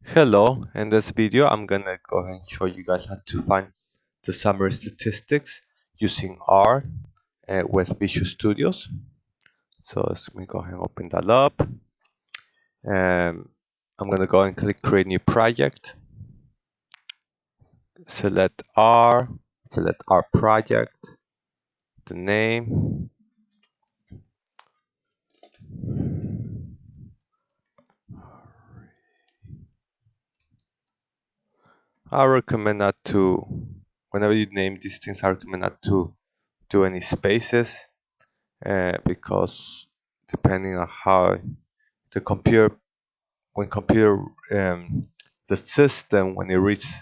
Hello, in this video I'm gonna go ahead and show you guys how to find the summary statistics using R with Visual Studios. So let me go ahead and open that up. And I'm gonna go and click create new project. Select R project, the name. I recommend not to, whenever you name these things, I recommend not to do any spaces because depending on how the computer when computer the system when it reads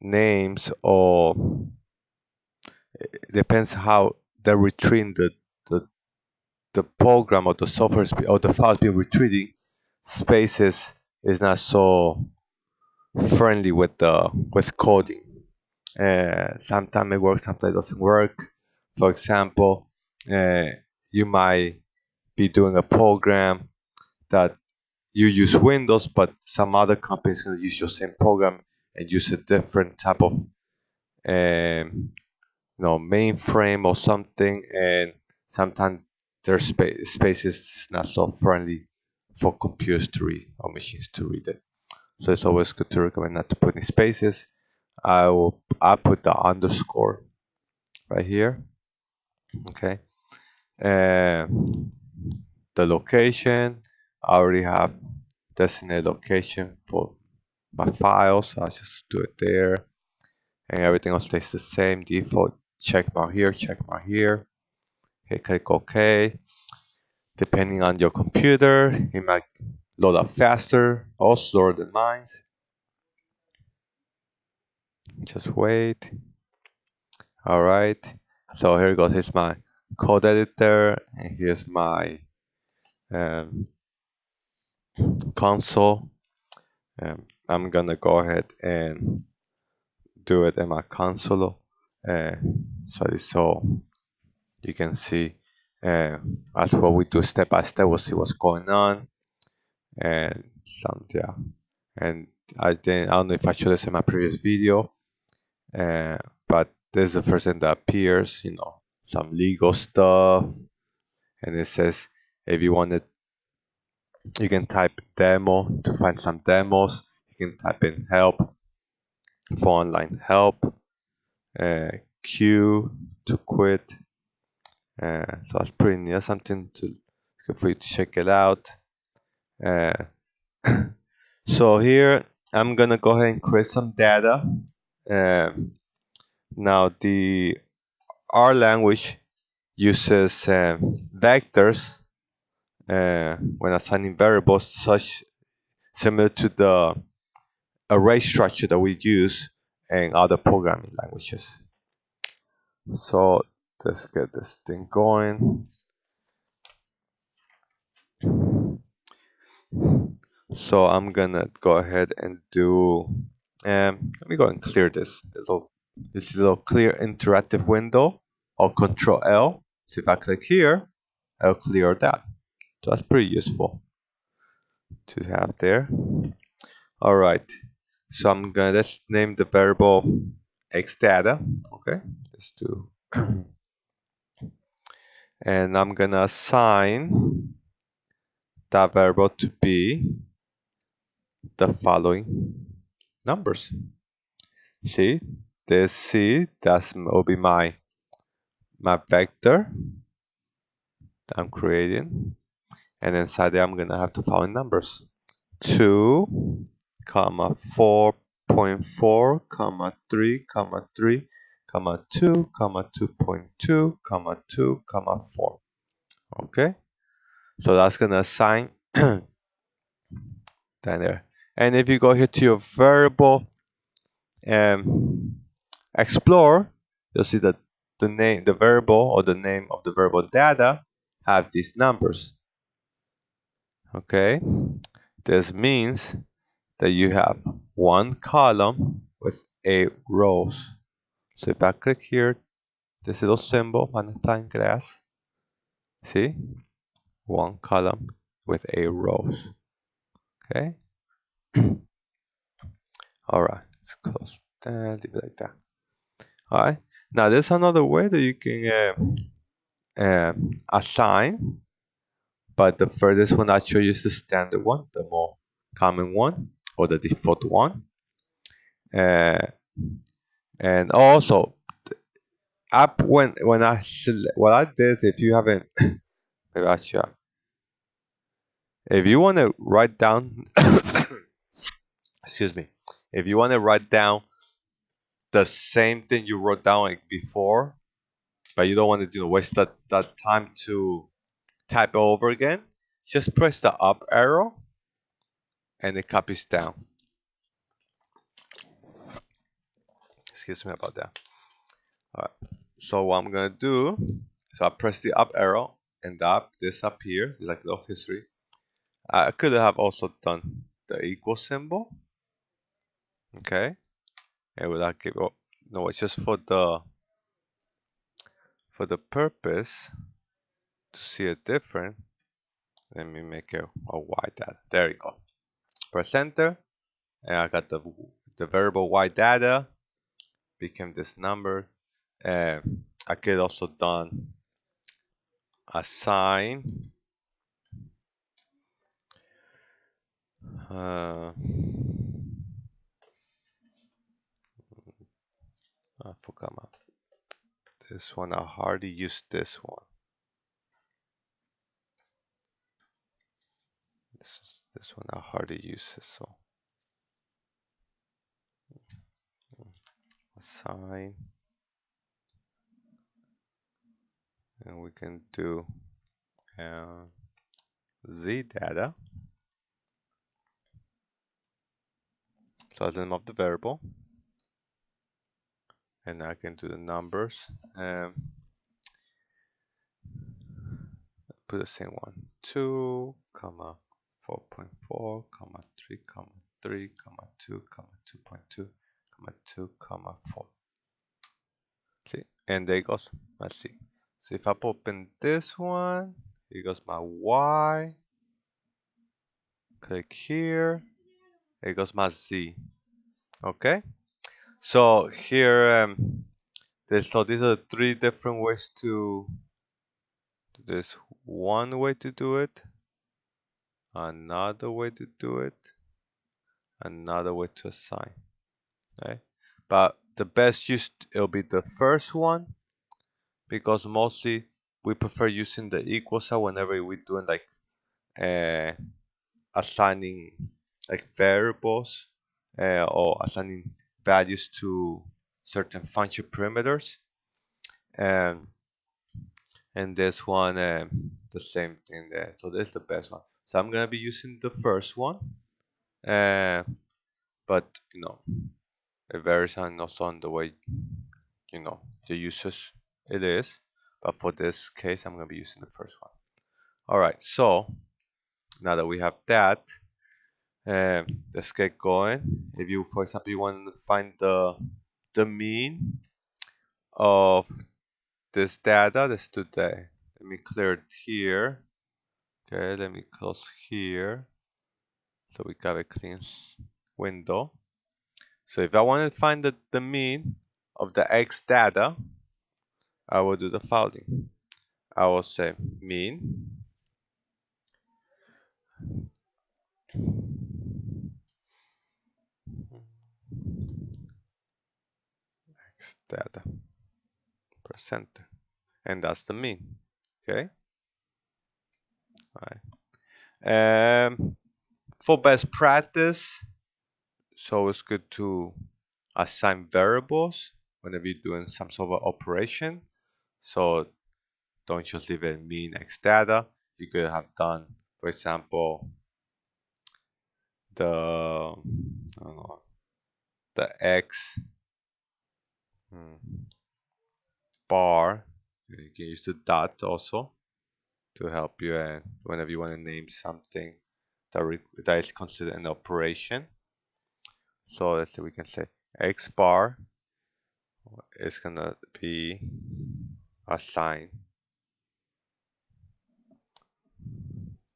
names, or it depends how they're retrieving the, the program or the software or the files being retrieving spaces is not so friendly with coding. Sometimes it works, sometimes it doesn't work. For example, uh, you might be doing a program that you use Windows, but some other companies going to use your same program and use a different type of mainframe or something, and sometimes their space is not so friendly for computers to read or machines to read it. So it's always good to recommend not to put any spaces. I put the underscore right here. Okay. The location, I already have designated location for my files, so I just do it there, and everything else stays the same. Default check mark here, check mark here. Okay, click OK. Depending on your computer, it might load up faster or slower than mine. Just wait. All right. So here goes. Here's my code editor, and here's my um, console. I'm gonna go ahead and do it in my console. Uh, so you can see as what we do step by step. We'll see what's going on, and yeah. And I don't know if I showed this in my previous video, but this is the first thing that appears. Some legal stuff, and it says if you wanted, you can type demo to find some demos. You can type in help for online help, Q to quit. So that's pretty neat. That's something to good for you to check it out. Uh, so here I'm gonna go ahead and create some data. Now the R language uses vectors when assigning variables, such similar to the array structure that we use in other programming languages. So let's get this thing going. So I'm gonna go ahead and do. Let me go and clear this little clear interactive window, or Control L. So if I click here, I'll clear that. So that's pretty useful to have there. All right. So let's name the variable xData. Okay. Let's do. And I'm gonna assign that variable to be the following numbers. See, this C, will be my vector that I'm creating, and inside there I'm gonna have the following numbers: 2, comma 4.4, comma 3, comma 3, comma 2, comma 2.2, comma 2, comma 4. Okay, so that's gonna assign down there. And if you go here to your variable Explorer, you'll see that the variable, or the name of the variable data, have these numbers. Okay, this means that you have one column with 8 rows. So if I click here, this little symbol, magnifying glass, see, one column with 8 rows. Okay. All right, let's close that, leave it like that. All right. Now there's another way that you can assign, but the furthest one I show you is the standard one, the more common one, or the default one. Uh, and also, up when I select, what I did is if you haven't, maybe I should, if you want to write down, excuse me, if you want to write down the same thing you wrote down like before, but you don't want to waste that time to type it over again, just press the up arrow and it copies down. Excuse me about that. All right. So what I'm gonna do, so I press the up arrow and this up here is like little history. I could have also done the equal symbol, okay, and without give. Oh, no, it's just for the purpose to see it different. Let me make a y data. There you go. Press enter, and I got the variable y data became this number. And I could also done assign. I forgot this one. I hardly use this one. This one I hardly use it, so assign, and we can do z data. So the name of the variable, and I can do the numbers. Put the same one: 2, 4.4, 3, 3, 2, 2.2, 2, 4. See, and there it goes. Let's see. So if I open this one, here goes my Y. Click here. Here goes my Z. Okay. So here, so these are 3 different ways to. There's one way to do it, another way to do it, another way to assign. Okay. But the best use it'll be the first one, because mostly we prefer using the equal sign whenever we're doing like assigning like variables or assigning values to certain function parameters. And this one, the same thing there. So this is the best one. So I'm gonna be using the first one, uh, but it varies on also on the way the usage it is. But for this case, I'm gonna be using the first one. All right. So now that we have that, let's get going. If you, for example, you want to find the mean of this data, let's do that. Let me clear it here. Okay, let me close here so we got a clean window. So if I want to find the mean of the X data, I will do the following. I will say mean X data percent, and that's the mean. Okay. All right. For best practice, so it's good to assign variables whenever you're doing some sort of operation. So don't just leave it mean X data. You could have done, for example, the I don't know, the X bar. You can use the dot also to help you whenever you want to name something that is considered an operation. So let's say we can say X bar is gonna be assign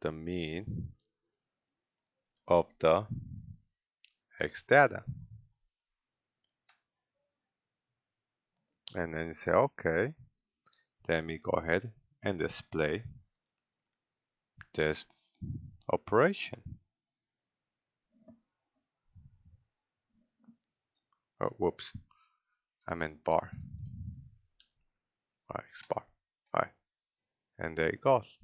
the mean of the X data. And then you say, okay, let me go ahead and display this operation. Oh, whoops, I meant bar. All right, X bar. All right, and there it goes.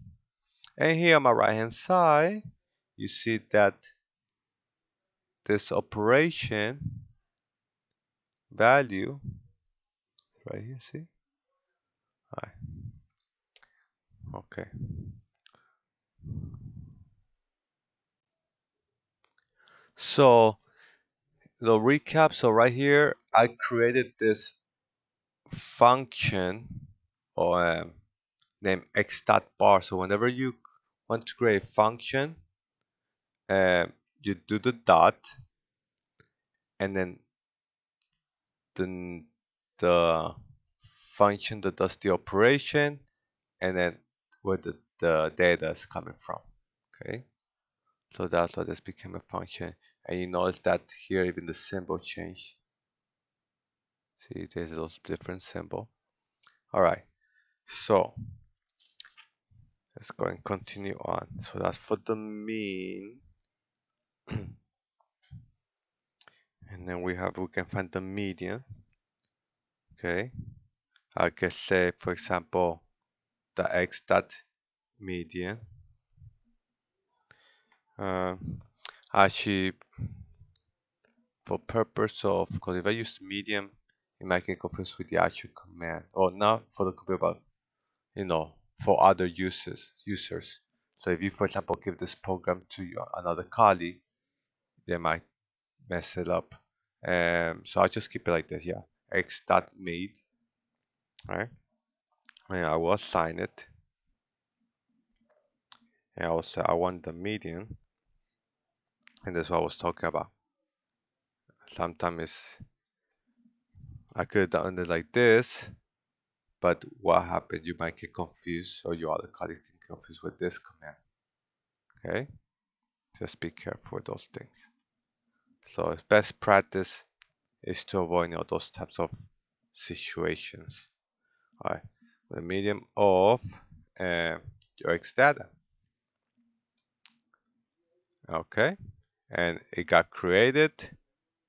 And here on my right hand side, you see that this operation value right here, see? All right, okay. So the recap, so right here, I created this function or named x.bar. So whenever you want to create a function, um, you do the dot, and then the, the function that does the operation, and then where the data is coming from. Okay, so that's why this became a function. And you notice that here even the symbol changed. See, there's a little different symbol. All right, so let's go and continue on. So that's for the mean. And then we can find the median. Okay, I can say, for example, the x dot median. Actually, for purpose of, because if I use median, it might get confused with the actual command, or not for the computer, but for other users. So if you, for example, give this program to another colleague, they might mess it up. So I'll just keep it like this, yeah. X dot made, right? And I will assign it. And also I want the median, and that's what I was talking about. Sometimes I could have done it like this, but what happened? You might get confused, or your other colleagues get confused with this command. Okay, just be careful with those things. So best practice is to avoid those types of situations. All right, the medium of your X data. Okay, and it got created,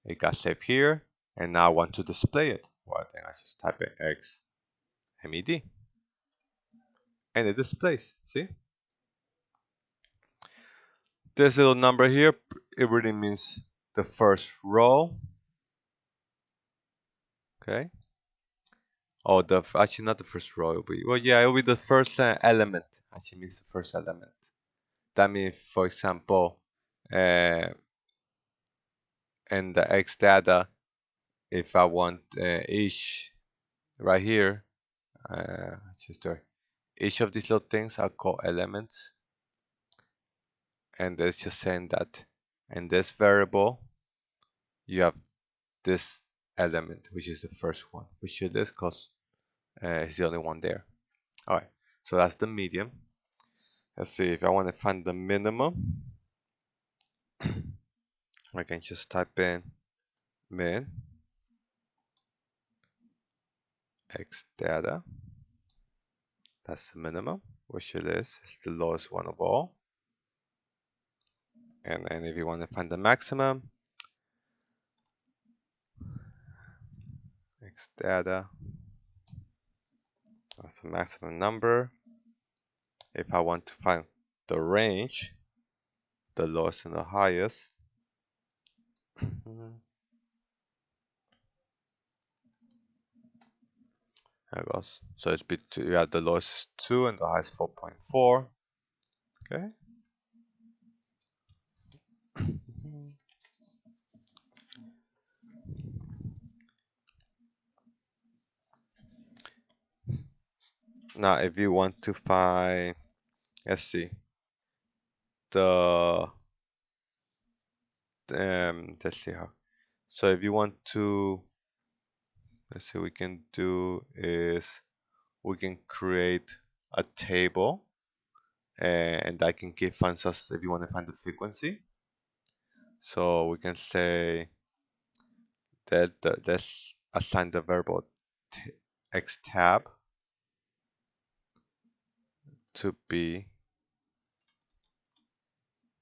it got saved here, and now I want to display it. Well, then I just type in X MED, and it displays. See, this little number here, it really means the first row. Okay. Oh, actually not the first row. It'll be the first element. Actually means the first element. That means, for example, uh, in the X data, if I want each right here, just each of these little things are called elements, and it's just saying that in this variable you have this element, which is the first one, which it is because it's the only one there. All right, so that's the median. Let's see if I want to find the minimum. I can just type in min x data. That's the minimum, which it is. It's the lowest one of all. And then if you want to find the maximum, x data, that's the maximum number. If I want to find the range, the lowest and the highest, there it goes. So it's between, yeah, the lowest is 2 and the highest 4.4. Okay. Now, if you want to find, let's see, the let's see how. So if you want to, let's see, we can do is we can create a table, and that can give funds us if you want to find the frequency. So we can say that let's assign the variable X tab to be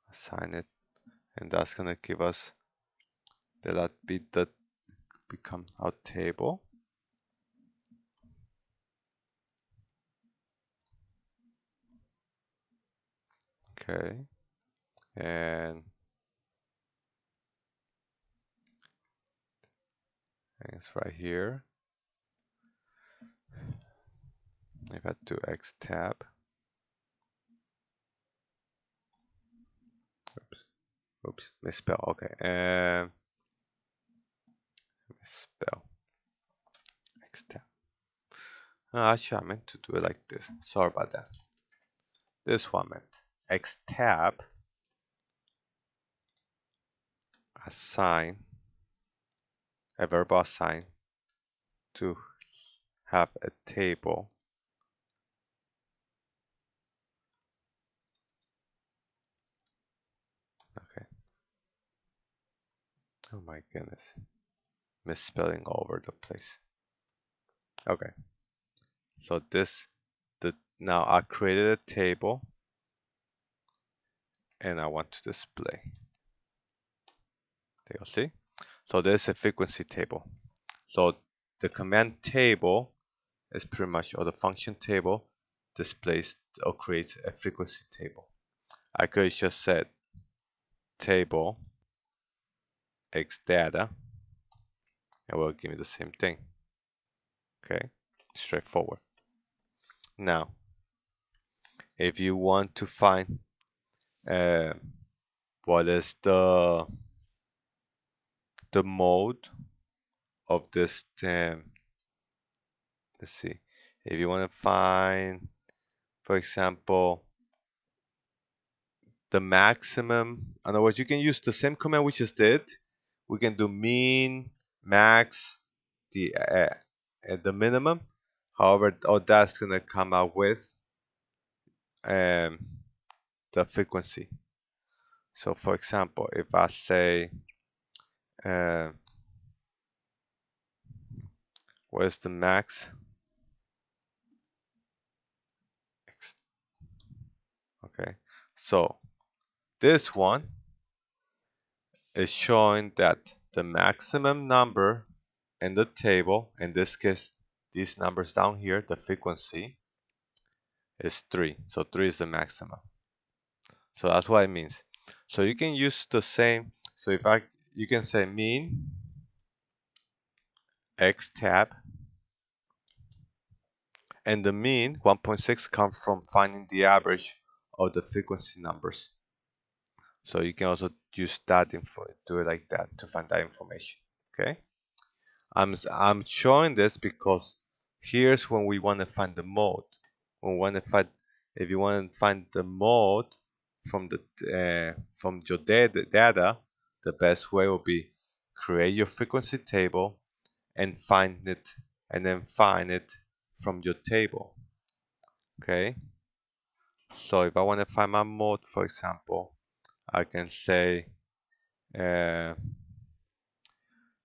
assign it, and that's gonna give us that become our table. Okay, and it's right here. If I do X tab, oops, misspell. Okay, and misspell X tab. Actually, I meant to do it like this. Sorry about that. This one meant X tab assign a verbal assign to have a table. Okay. Oh my goodness. Misspelling all over the place. Okay. So now I created a table and I want to display. There you see. So there's a frequency table. So the command table is pretty much, or the function table displays or creates a frequency table. I could just set table x data and it will give me the same thing. Okay, straightforward. Now, if you want to find uh, what is the mode of this let's see, if you want to find, for example, the maximum, in other words, you can use the same command we just did. We can do mean, max, the minimum. However, all that's gonna come out with um, the frequency. So, for example, if I say, uh, where's the max? Okay, so this one is showing that the maximum number in the table, in this case, these numbers down here, the frequency is 3. So 3 is the maximum. So that's what it means. So you can use the same. So you can say mean x tab, and the mean 1.6 comes from finding the average of the frequency numbers. So you can also use that info, do it like that to find that information. Okay. I'm showing this because here's when we want to find the mode. When we want to find, if you want to find the mode from from your data, the best way will be create your frequency table and find it, and then find it from your table. Okay. So if I want to find my mode, for example, I can say, uh,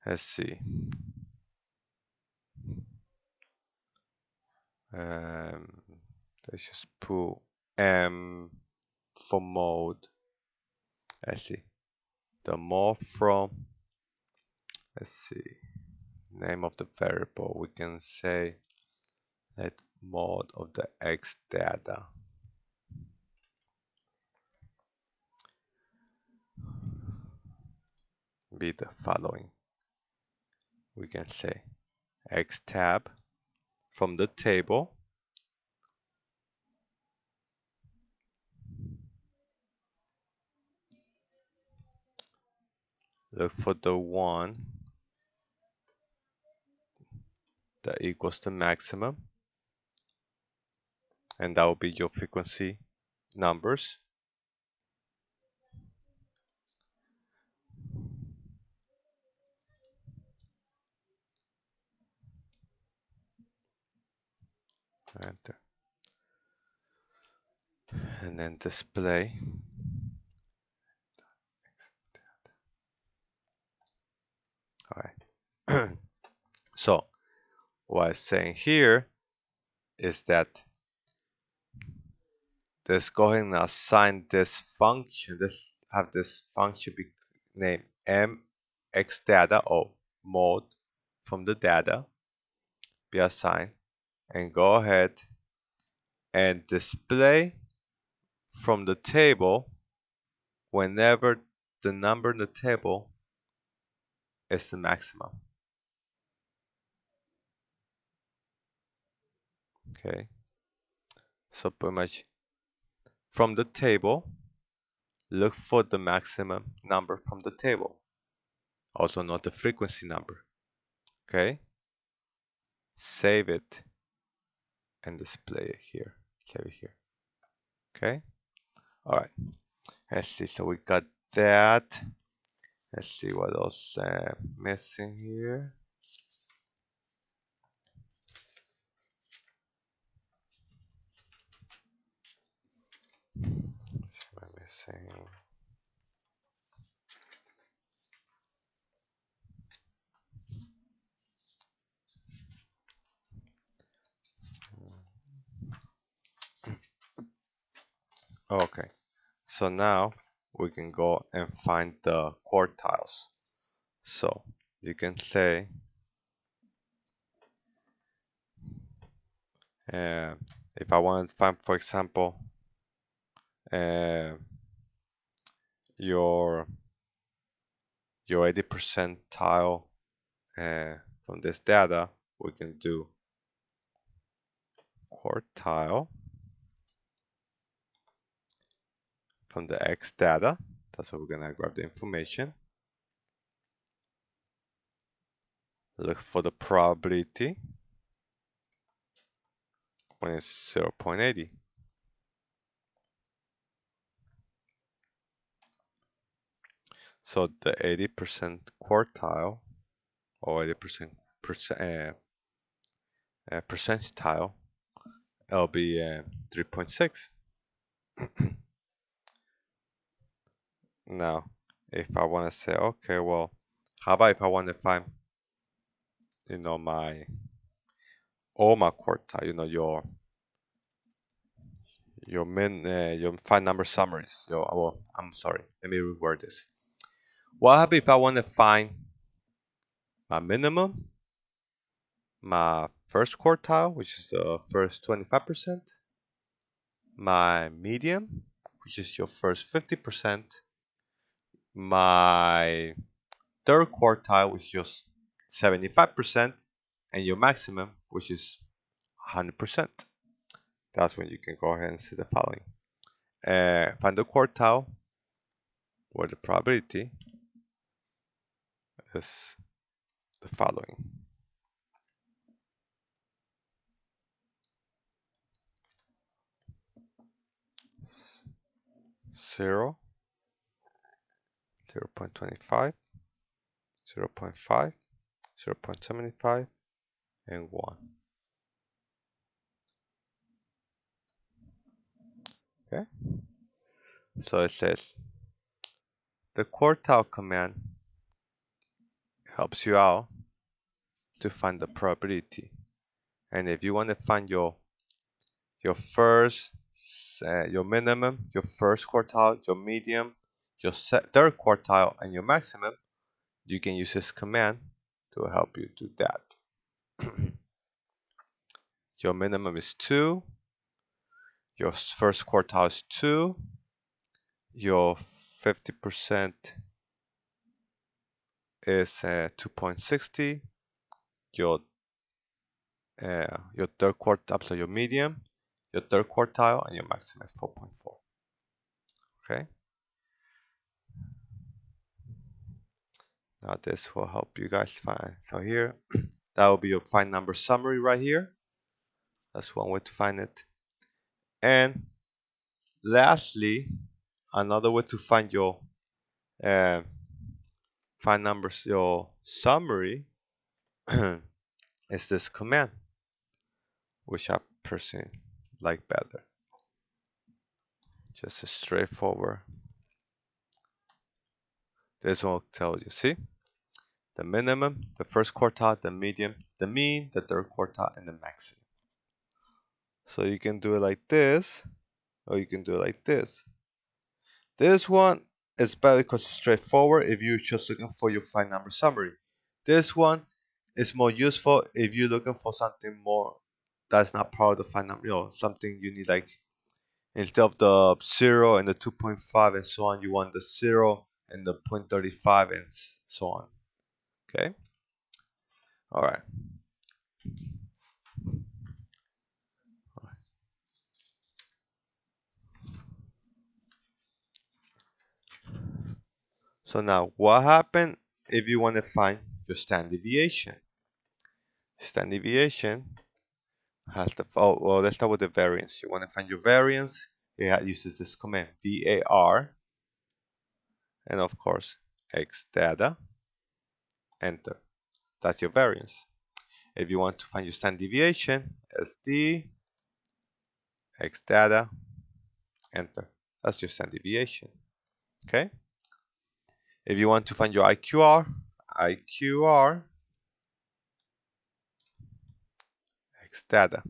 let's see. Um, let's just put M for mode. Let's see. The mode from, let's see, name of the variable. We can say let mode of the X data be the following. We can say X tab from the table. Look for the one that equals the maximum, and that will be your frequency numbers. Enter. And then display. All right. So what it's saying here is that let's go ahead and assign this function. Let's have this function be named mxData or mode from the data be assigned, and go ahead and display from the table whenever the number in the table is the maximum. Okay, so pretty much from the table, look for the maximum number from the table, also not the frequency number. Okay, save it and display it here. Save it here. Okay, all right. Let's see. So we got that. Let's see what else missing here. What am I missing? Okay, so now we can go and find the quartiles. So you can say if I want to find, for example, uh, your 80 percentile from this data, we can do quartile from the X data. That's where we're gonna grab the information. Look for the probability when it's 0.80. So the 80% quartile or 80% percentile, it'll be 3.6. Now, if I want to say, okay, well, how about if I want to find, all my quartile, your 5 number summaries. Well, I'm sorry, let me reword this. What happens if I want to find my minimum, my first quartile, which is the first 25%, my medium, which is your first 50%, my third quartile, which is just 75%, and your maximum, which is 100%. That's when you can go ahead and see the following. Find the quartile where the probability is the following. 0, 0.25, 0.5, 0.75, and 1. Okay? So it says the quartile command helps you out to find the probability. And if you want to find your first, your minimum, your first quartile, your medium, your third quartile, and your maximum, you can use this command to help you do that. Your minimum is 2, your first quartile is 2, your 50% is 2.60, your third quartile, so your medium, your third quartile, and your maximum is 4.4. Okay. Now this will help you guys find. So here, that will be your 5 number summary right here. That's one way to find it. And lastly, another way to find your 5 numbers, your summary, is this command, which I personally like better. Just a straightforward. This one will tell you, see? the minimum, the first quartile, the median, the mean, the third quartile, and the maximum. So you can do it like this, or you can do it like this. This one is better because it's straightforward if you're just looking for your 5-number summary. This one is more useful if you're looking for something more that's not part of the 5-number, something you need, like instead of the 0 and the 2.5 and so on, you want the 0 and the 0.35 and so on. Okay? All right. So now, what happened if you want to find your standard deviation? Standard deviation has the, well, let's start with the variance. You want to find your variance, it uses this command, var, and of course, x data, enter. That's your variance. If you want to find your standard deviation, sd, x data, enter. That's your standard deviation. Okay? If you want to find your IQR, x data.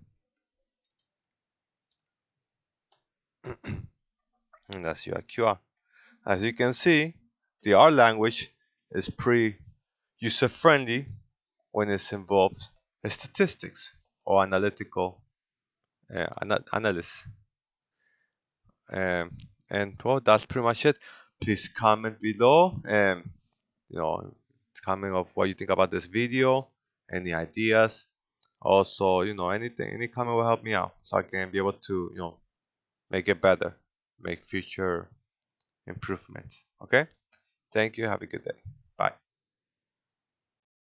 And that's your IQR. As you can see, the R language is pretty user-friendly when it involves statistics or analytical analysis. And well, that's pretty much it. Please comment below and comment of what you think about this video, any ideas. Also, anything, any comment will help me out so I can be able to, make it better, make future improvements. Okay? Thank you. Have a good day. Bye.